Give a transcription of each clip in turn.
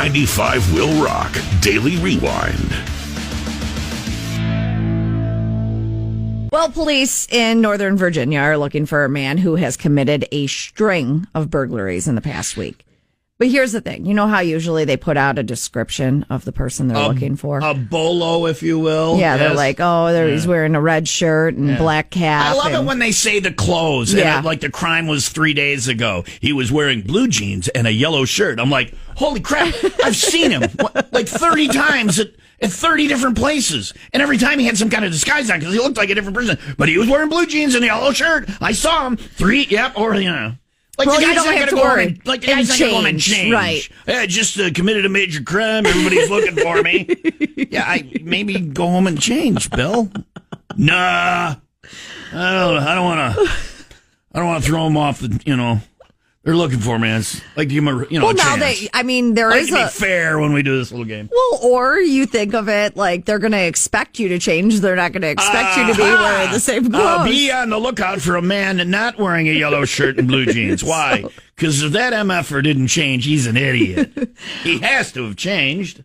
95 Will Rock Daily Rewind. Well, police in Northern Virginia are looking for a man who has committed a string of burglaries in the past week. But here's the thing. You know how usually they put out a description of the person they're looking for? A bolo, if you will. Yeah, they're like, he's wearing a red shirt and black cap. I love it when they say the clothes. Yeah. And like the crime was 3 days ago. He was wearing blue jeans and a yellow shirt. I'm like, holy crap, I've seen him like 30 times at 30 different places. And every time he had some kind of disguise on because he looked like a different person. But he was wearing blue jeans and a yellow shirt. I saw him. Like, well, the you guy's don't not have going to to go worry. and, like, the guy's not going to go home and change. Right. Yeah, I just committed a major crime. Everybody's looking for me. Yeah, maybe go home and change, Bill. Nah. I don't want to throw him off the, they're looking for me. It's like, give them a, well, a now chance. there like is to be fair when we do this little game. Well, or you think of it like they're going to expect you to change. They're not going to expect you to be wearing the same clothes. Be on the lookout for a man not wearing a yellow shirt and blue jeans. Why? Because if that MFer didn't change, he's an idiot. He has to have changed.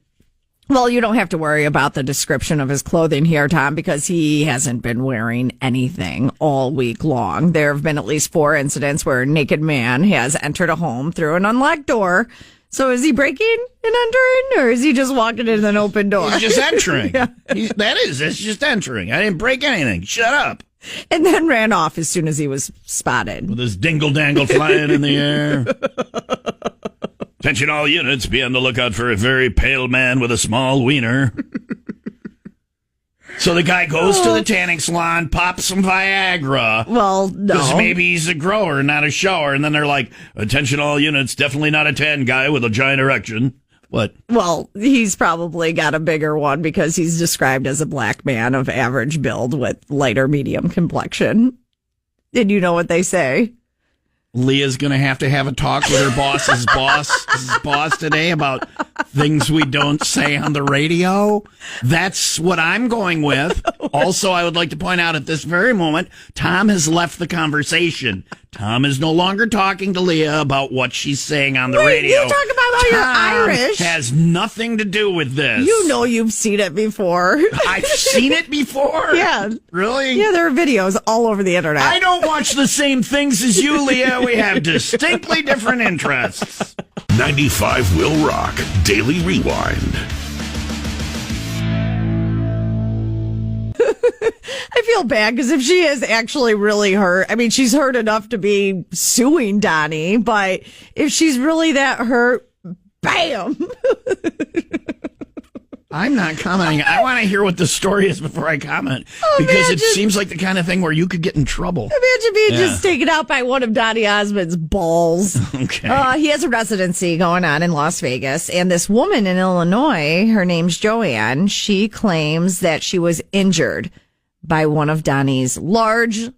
Well, you don't have to worry about the description of his clothing here, Tom, because he hasn't been wearing anything all week long. There have been at least 4 incidents where a naked man has entered a home through an unlocked door. So is he breaking and entering, or is he just walking in an open door? He's just entering. Yeah. It's just entering. I didn't break anything. Shut up. And then ran off as soon as he was spotted. With his dingle-dangle flying in the air. Attention all units, be on the lookout for a very pale man with a small wiener. So the guy goes to the tanning salon, pops some Viagra. Well, no. Because maybe he's a grower, not a shower. And then they're like, attention all units, definitely not a tan guy with a giant erection. What? Well, he's probably got a bigger one because he's described as a black man of average build with lighter medium complexion. And you know what they say? Leah's going to have a talk with her boss's boss today about things we don't say on the radio. That's what I'm going with. Also, I would like to point out at this very moment, Tom has left the conversation. Tom is no longer talking to Leah about what she's saying on the radio. You talk about how you're Irish. Has nothing to do with this. You know you've seen it before. I've seen it before? Yeah. Really? Yeah, there are videos all over the internet. I don't watch the same things as you, Leah. We have distinctly different interests. 95 Will Rock Daily Rewind. I feel bad because if she is actually really hurt, I mean, she's hurt enough to be suing Donny, but if she's really that hurt, bam! I'm not commenting. I want to hear what the story is before I comment because it seems like the kind of thing where you could get in trouble. Imagine being just taken out by one of Donny Osmond's balls. Okay. He has a residency going on in Las Vegas, and this woman in Illinois, her name's Joanne, she claims that she was injured by one of Donny's large,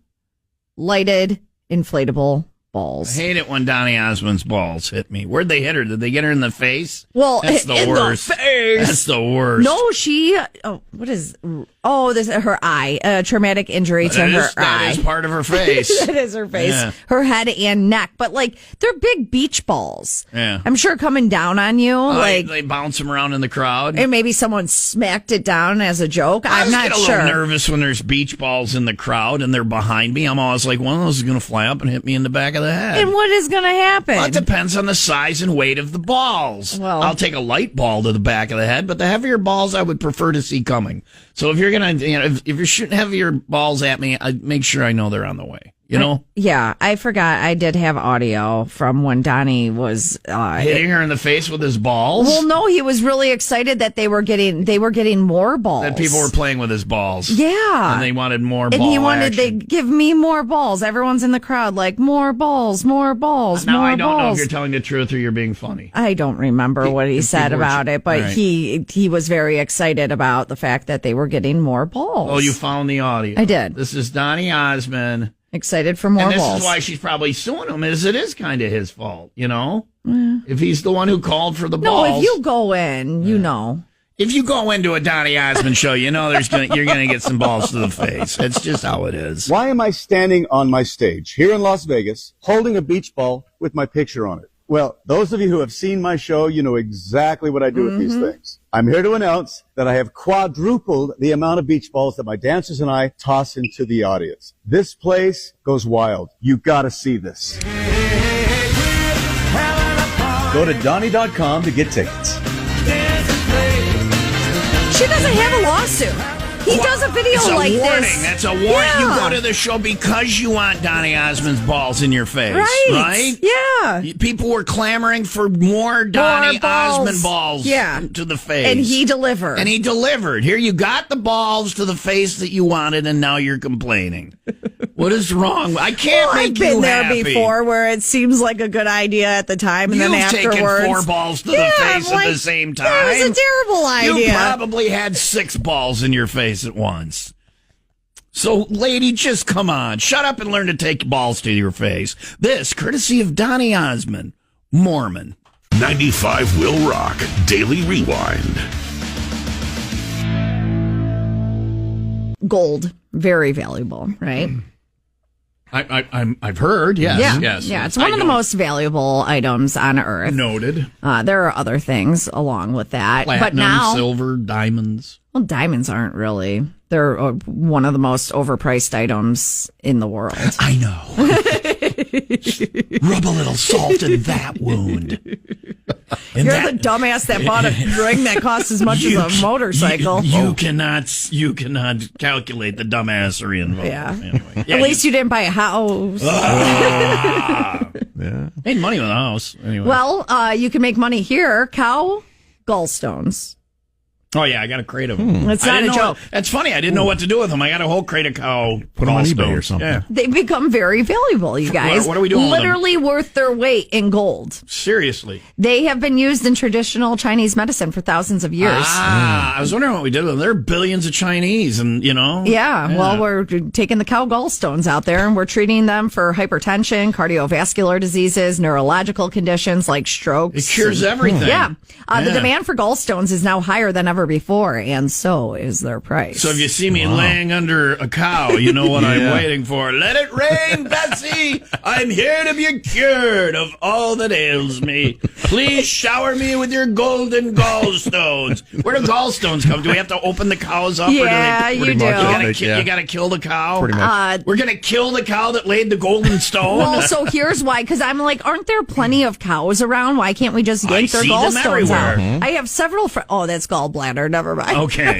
lighted, inflatable balls. I hate it when Donny Osmond's balls hit me. Where'd they hit her? Did they get her in the face? Well, that's the worst. The face. That's the worst. No, this is her eye. A traumatic injury to her eye. That is part of her face. That is her face. Yeah. Her head and neck. But, they're big beach balls. Yeah. I'm sure coming down on you. They bounce them around in the crowd. And maybe someone smacked it down as a joke. I'm not sure. I get a little nervous when there's beach balls in the crowd and they're behind me. I'm always like, one of those is going to fly up and hit me in the back of the head. And what is going to happen? Well, it depends on the size and weight of the balls. Well, I'll take a light ball to the back of the head, but the heavier balls I would prefer to see coming. So if you're going to, if you're shooting heavier balls at me, I make sure I know they're on the way. Yeah, I forgot. I did have audio from when Donny was hitting her in the face with his balls. Well, no, he was really excited that they were getting more balls. That people were playing with his balls. Yeah, and they wanted more. And he wanted action. they give me more balls. Everyone's in the crowd like more balls, more balls. Now more I don't balls. know if you're telling the truth or you're being funny. I don't remember what he said about it, but right. he was very excited about the fact that they were getting more balls. Oh, you found the audio. I did. This is Donny Osmond. Excited for more balls. And this is why she's probably suing him, is it is kind of his fault, If he's the one who called for the balls. No, if you go in, you know. If you go into a Donny Osmond show, you're going to get some balls to the face. That's just how it is. Why am I standing on my stage here in Las Vegas holding a beach ball with my picture on it? Well, those of you who have seen my show, you know exactly what I do with these things. I'm here to announce that I have quadrupled the amount of beach balls that my dancers and I toss into the audience. This place goes wild. You gotta see this. Go to Donny.com to get tickets. She doesn't have a lawsuit. He does a video like warning. this. That's a warning. Yeah. You go to the show because you want Donny Osmond's balls in your face. Right? Yeah. People were clamoring for more Donny Osmond balls to the face. And he delivered. Here, you got the balls to the face that you wanted, and now you're complaining. What is wrong? I can't make you happy. I've been there before where it seems like a good idea at the time, and then afterwards. You've taken 4 balls to the face at the same time. That was a terrible idea. You probably had 6 balls in your face at once. So, lady, just come on. Shut up and learn to take balls to your face. This, courtesy of Donny Osmond, Mormon. 95 Will Rock Daily Rewind. Gold, very valuable, right? I've heard, yes. Yeah, it's one of the most valuable items on Earth. Noted. There are other things along with that. Platinum, but now, silver, diamonds. Well, diamonds aren't really. They're one of the most overpriced items in the world. I know. Rub a little salt in that wound. You're the dumbass that bought a ring that costs as much as a motorcycle. You cannot calculate the dumbassery involved. Yeah. Anyway. At least you didn't buy a house. Yeah. Made money with a house. Anyway. Well, you can make money here. Cow gallstones. Oh, yeah, I got a crate of them. It's not a joke. That's funny. I didn't know what to do with them. I got a whole crate of cow. Put them on eBay or something. Yeah. They become very valuable, you guys. What are we doing with them? Literally worth their weight in gold. Seriously. They have been used in traditional Chinese medicine for thousands of years. I was wondering what we did with them. There are billions of Chinese, and, Yeah, well, we're taking the cow gallstones out there, and we're treating them for hypertension, cardiovascular diseases, neurological conditions like strokes. It cures everything. Yeah. The demand for gallstones is now higher than ever before, and so is their price. So if you see me laying under a cow, you know what I'm waiting for. Let it rain, Betsy! I'm here to be cured of all that ails me. Please shower me with your golden gallstones. Where do gallstones come? Do we have to open the cows up? Yeah, or do you do. You got to kill the cow? Pretty much. We're going to kill the cow that laid the golden stone? Well, so here's why, because I'm like, aren't there plenty of cows around? Why can't we just yank their gallstones out? I have several oh, that's gallbladder. Never mind. Okay.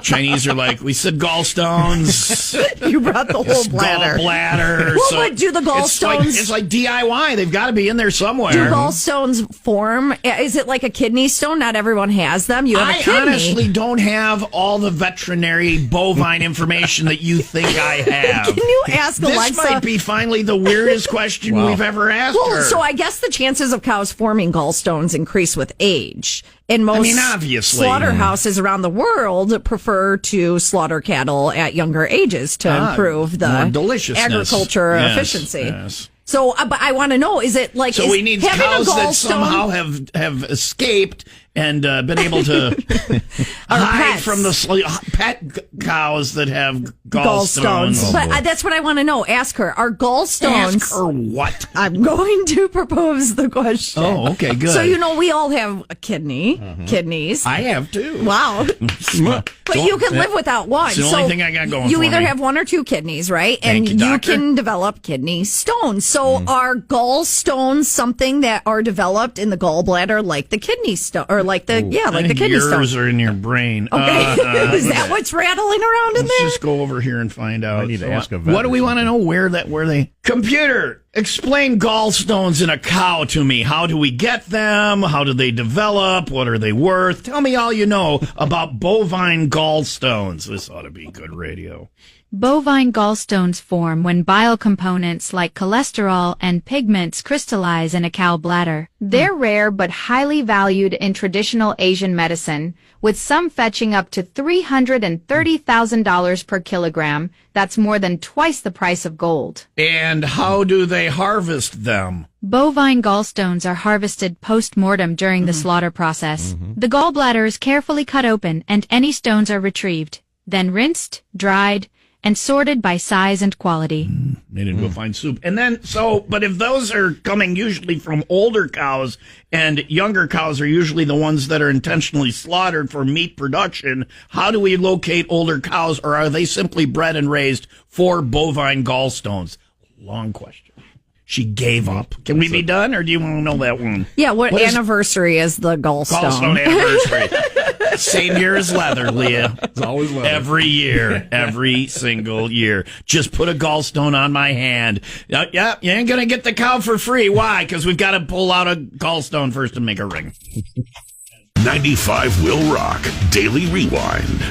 Chinese are like, we said gallstones. You brought the whole bladder. Gallbladder. Well, but do the gallstones... It's like DIY. They've got to be in there somewhere. Do gallstones form? Is it like a kidney stone? Not everyone has them. You have a kidney. I honestly don't have all the veterinary bovine information that you think I have. Can you ask Alexa? This might be finally the weirdest question we've ever asked her. So I guess the chances of cows forming gallstones increase with age. And most obviously. slaughterhouses around the world prefer to slaughter cattle at younger ages to improve the agriculture efficiency. Yes. So, but I want to know, is it like... So we need cows that somehow have escaped and been able to hide from the pet cows that have gallstones. But that's what I want to know. Ask her. Are gallstones... Ask her what? I'm going to propose the question. Oh, okay, good. So, we all have a kidneys. I have too. Wow. But you can live without one. It's the only thing I got going You for either me. have 1 or 2 kidneys, right? And Thank you, doctor. can develop kidney stones. So are gallstones something that are developed in the gallbladder like the kidney stone? Or like the kidney stone? Yours are in your brain. Okay. Is that what's rattling around in Let's there? just go over here and find out. I need to ask a vet What do we or want to know? Where they... Computer, explain gallstones in a cow to me. How do we get them? How do they develop? What are they worth? Tell me all you know about bovine gallstones. This ought to be good radio. Bovine gallstones form when bile components like cholesterol and pigments crystallize in a cow bladder. They're rare but highly valued in traditional Asian medicine, with some fetching up to $330,000 per kilogram. That's more than twice the price of gold. And how do they harvest them? Bovine gallstones are harvested post-mortem during the slaughter process. The gallbladder is carefully cut open and any stones are retrieved, then rinsed, dried, and sorted by size and quality. Made into a fine soup. And then, but if those are coming usually from older cows and younger cows are usually the ones that are intentionally slaughtered for meat production, how do we locate older cows, or are they simply bred and raised for bovine gallstones? Long question. She gave up. Can we be done, or do you want to know that one? Yeah, what anniversary is the gallstone? Gallstone anniversary. Same year as leather, Leah. It's always leather. Every year. Every single year. Just put a gallstone on my hand. Yeah, you ain't going to get the cow for free. Why? Because we've got to pull out a gallstone first and make a ring. 95 will rock. Daily Rewind.